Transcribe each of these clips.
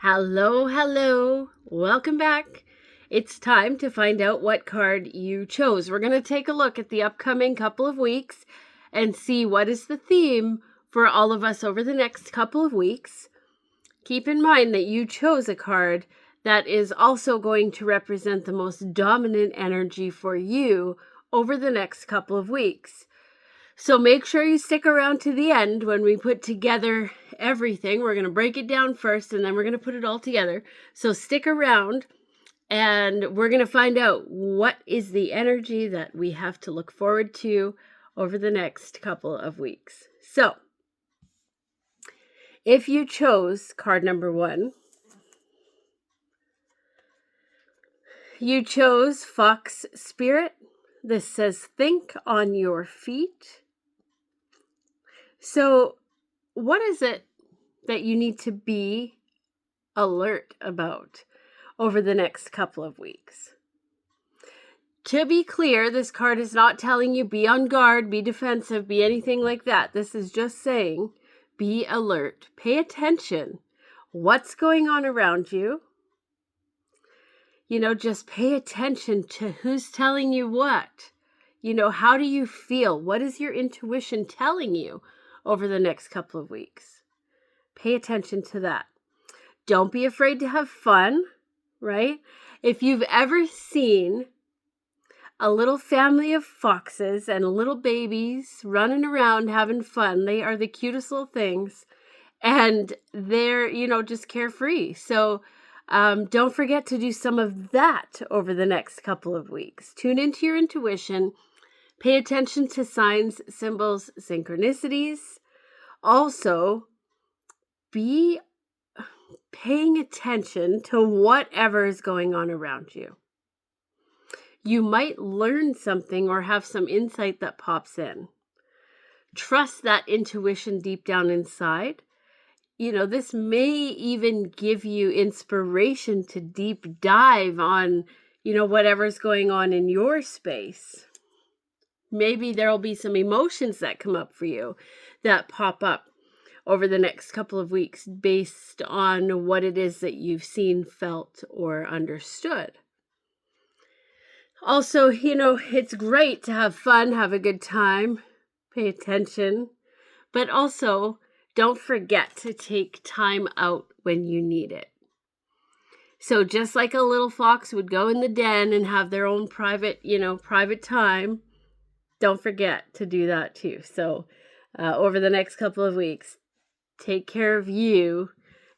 Hello, hello. Welcome back. It's time to find out what card you chose. We're going to take a look at the upcoming couple of weeks and see what is the theme for all of us over the next couple of weeks. Keep in mind that you chose a card that is also going to represent the most dominant energy for you over the next couple of weeks. So make sure you stick around to the end when we put together everything. We're going to break it down first and then we're going to put it all together. So stick around and we're going to find out what is the energy that we have to look forward to over the next couple of weeks. So if you chose card number 1, you chose Fox Spirit. This says think on your feet. So what is it that you need to be alert about over the next couple of weeks? To be clear, this card is not telling you be on guard, be defensive, be anything like that. This is just saying be alert, pay attention. What's going on around you? Just pay attention to who's telling you what. How do you feel? What is your intuition telling you over the next couple of weeks? Pay attention to that. Don't be afraid to have fun, right? If you've ever seen a little family of foxes and little babies running around having fun, they are the cutest little things. And they're, just carefree. So don't forget to do some of that over the next couple of weeks. Tune into your intuition. Pay attention to signs, symbols, synchronicities. Also, be paying attention to whatever is going on around you. You might learn something or have some insight that pops in. Trust that intuition deep down inside. This may even give you inspiration to deep dive on, whatever's going on in your space. Maybe there'll be some emotions that come up for you that pop up over the next couple of weeks based on what it is that you've seen, felt, or understood. Also, it's great to have fun, have a good time, pay attention, but also don't forget to take time out when you need it. So just like a little fox would go in the den and have their own private time, don't forget to do that too. So over the next couple of weeks, take care of you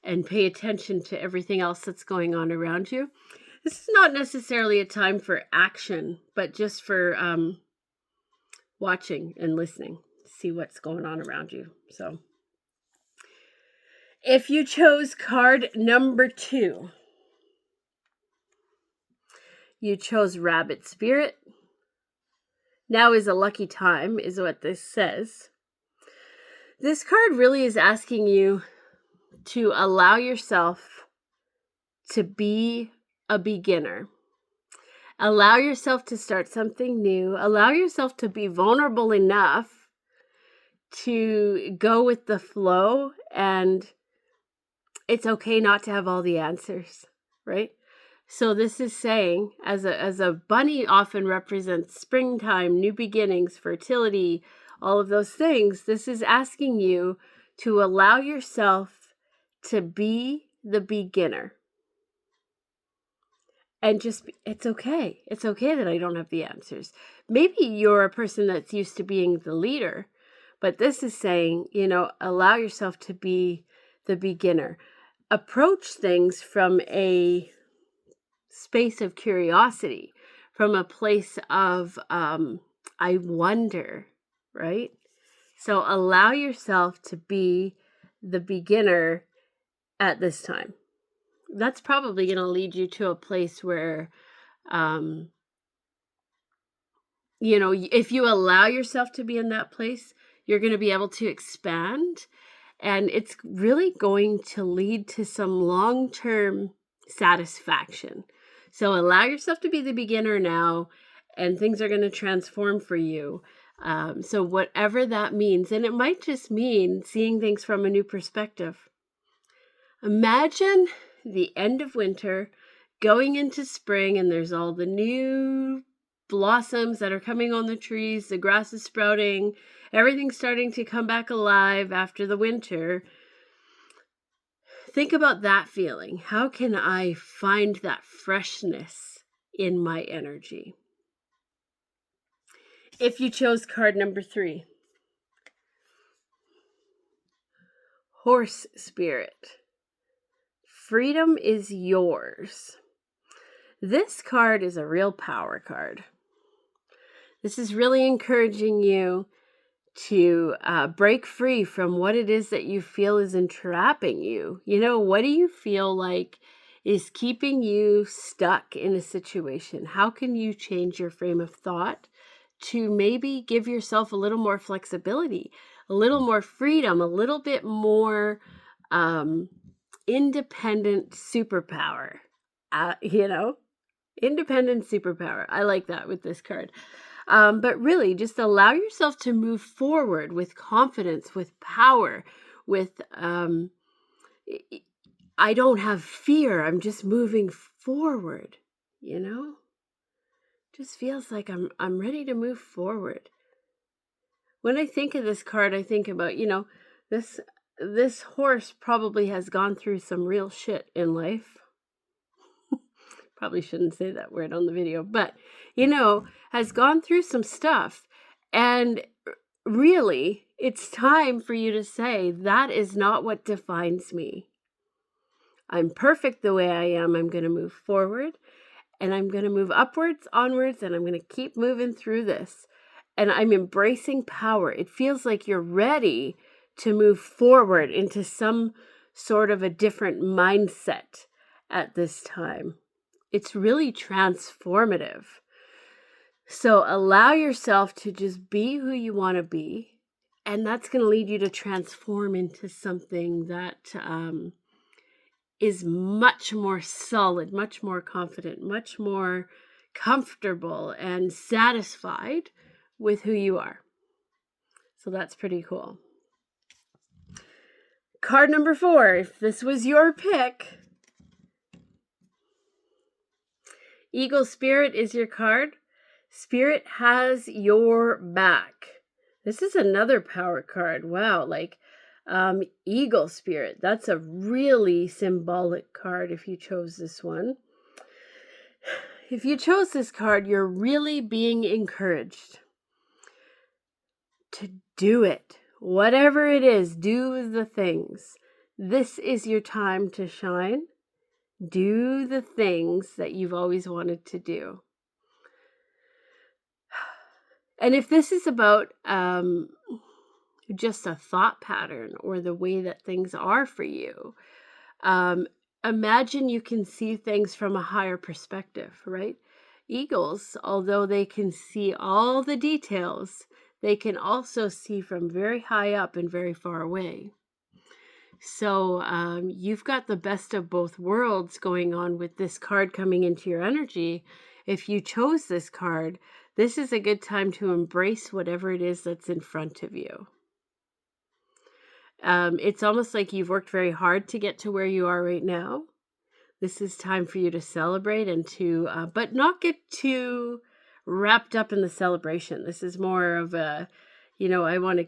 and pay attention to everything else that's going on around you. This is not necessarily a time for action, but just for watching and listening, see what's going on around you. So if you chose card number 2, you chose Rabbit Spirit. Now is a lucky time, is what this says. This card really is asking you to allow yourself to be a beginner. Allow yourself to start something new. Allow yourself to be vulnerable enough to go with the flow, and it's okay not to have all the answers, right? So this is saying, as a bunny often represents springtime, new beginnings, fertility, all of those things, this is asking you to allow yourself to be the beginner. And it's okay. It's okay that I don't have the answers. Maybe you're a person that's used to being the leader, but this is saying, allow yourself to be the beginner. Approach things from a space of curiosity, from a place of, I wonder, right? So allow yourself to be the beginner at this time. That's probably going to lead you to a place where, if you allow yourself to be in that place, you're going to be able to expand, and it's really going to lead to some long-term satisfaction. So allow yourself to be the beginner now, and things are going to transform for you. So whatever that means, and it might just mean seeing things from a new perspective. Imagine the end of winter, going into spring, and there's all the new blossoms that are coming on the trees, the grass is sprouting, everything's starting to come back alive after the winter. Think about that feeling. How can I find that freshness in my energy? If you chose card number 3, Horse Spirit. Freedom is yours. This card is a real power card. This is really encouraging you to break free from what it is that you feel is entrapping you. You know, what do you feel like is keeping you stuck in a situation? How can you change your frame of thought to maybe give yourself a little more flexibility, a little more freedom, a little bit more independent superpower? Independent superpower. I like that with this card. But really, just allow yourself to move forward with confidence, with power, with, I don't have fear. I'm just moving forward, Just feels like I'm ready to move forward. When I think of this card, I think about, this horse probably has gone through some real shit in life. Probably shouldn't say that word on the video, but, has gone through some stuff. And really, it's time for you to say, that is not what defines me. I'm perfect the way I am. I'm going to move forward, and I'm going to move upwards, onwards, and I'm going to keep moving through this. And I'm embracing power. It feels like you're ready to move forward into some sort of a different mindset at this time. It's really transformative. So allow yourself to just be who you want to be. And that's going to lead you to transform into something that is much more solid, much more confident, much more comfortable and satisfied with who you are. So that's pretty cool. Card number 4, if this was your pick, Eagle Spirit is your card. Spirit has your back. This is another power card. Wow, Eagle Spirit. That's a really symbolic card if you chose this one. If you chose this card, you're really being encouraged to do it. Whatever it is, do the things. This is your time to shine. Do the things that you've always wanted to do. And if this is about just a thought pattern or the way that things are for you, imagine you can see things from a higher perspective, right? Eagles, although they can see all the details, they can also see from very high up and very far away. So you've got the best of both worlds going on with this card coming into your energy. If you chose this card, this is a good time to embrace whatever it is that's in front of you. It's almost like you've worked very hard to get to where you are right now. This is time for you to celebrate and to, but not get too wrapped up in the celebration. This is more of a, I want to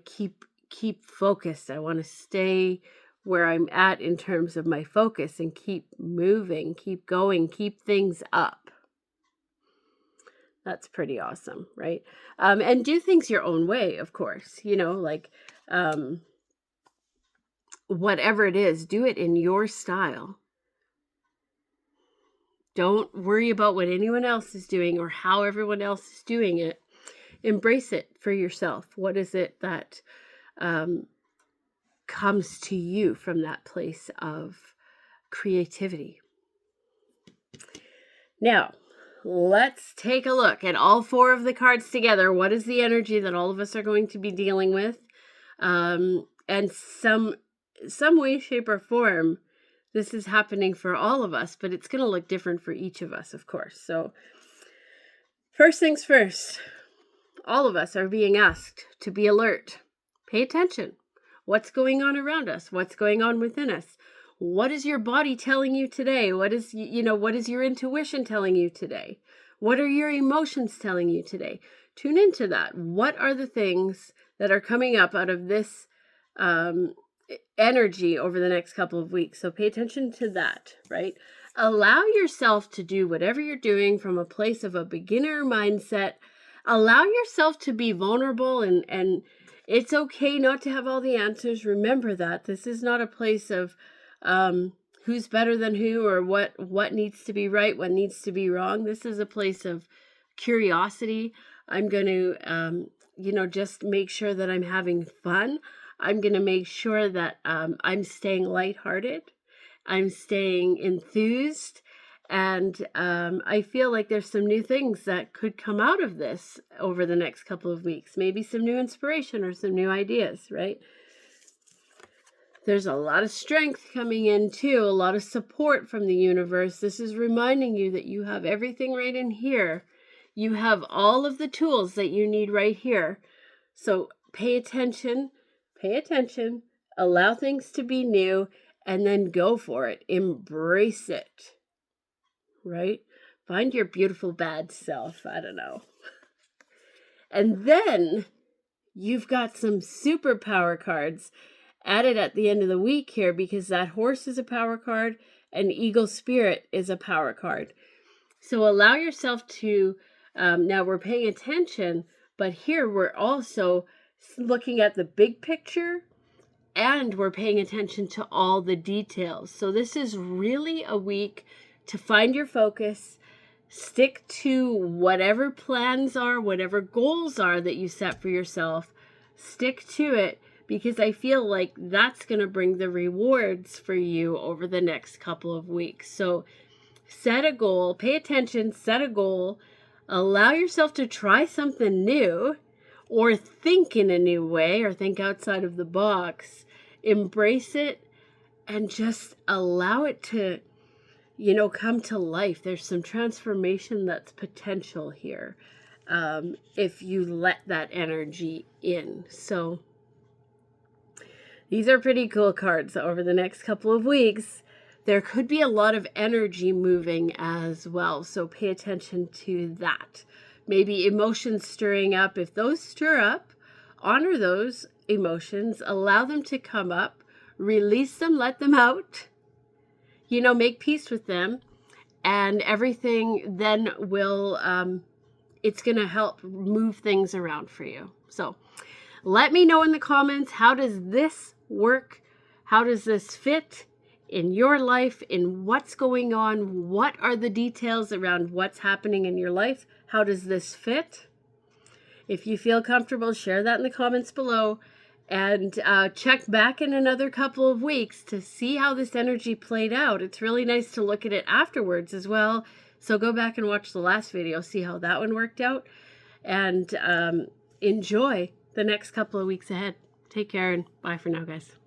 keep focused. I want to stay where I'm at in terms of my focus and keep moving, keep going, keep things up. That's pretty awesome, right? And do things your own way, of course, whatever it is, do it in your style. Don't worry about what anyone else is doing or how everyone else is doing it. Embrace it for yourself. What is it that comes to you from that place of creativity? Now, let's take a look at all 4 of the cards together. What is the energy that all of us are going to be dealing with? And some way, shape, or form, this is happening for all of us, but it's going to look different for each of us, of course. So first things first, all of us are being asked to be alert. Pay attention. What's going on around us? What's going on within us? What is your body telling you today? What is, what is your intuition telling you today? What are your emotions telling you today? Tune into that. What are the things that are coming up out of this energy over the next couple of weeks? So pay attention to that, right? Allow yourself to do whatever you're doing from a place of a beginner mindset. Allow yourself to be vulnerable, and it's okay not to have all the answers. Remember that this is not a place of who's better than who, or what needs to be right, what needs to be wrong. This is a place of curiosity. I'm going to, just make sure that I'm having fun. I'm going to make sure that I'm staying lighthearted. I'm staying enthused. And I feel like there's some new things that could come out of this over the next couple of weeks. Maybe some new inspiration or some new ideas, right? There's a lot of strength coming in too, a lot of support from the universe. This is reminding you that you have everything right in here. You have all of the tools that you need right here. So pay attention, allow things to be new, and then go for it. Embrace it, right? Find your beautiful bad self. I don't know. And then you've got some superpower cards added at the end of the week here, because that horse is a power card and Eagle Spirit is a power card. So allow yourself to, now we're paying attention, but here we're also looking at the big picture and we're paying attention to all the details. So this is really a week to find your focus, stick to whatever plans are, whatever goals are that you set for yourself, stick to it, because I feel like that's going to bring the rewards for you over the next couple of weeks. So set a goal, pay attention, set a goal, allow yourself to try something new or think in a new way or think outside of the box. Embrace it and just allow it to, come to life. There's some transformation that's potential here if you let that energy in. So these are pretty cool cards over the next couple of weeks. There could be a lot of energy moving as well, so pay attention to that. Maybe emotions stirring up. If those stir up, honor those emotions, allow them to come up, release them, let them out, make peace with them, and everything then will, it's going to help move things around for you. So let me know in the comments, how does this work? How does this fit in your life, in what's going on? What are the details around what's happening in your life? How does this fit? If you feel comfortable, share that in the comments below, and check back in another couple of weeks to see how this energy played out. It's really nice to look at it afterwards as well. So go back and watch the last video, see how that one worked out, and enjoy the next couple of weeks ahead. Take care and bye for now, guys.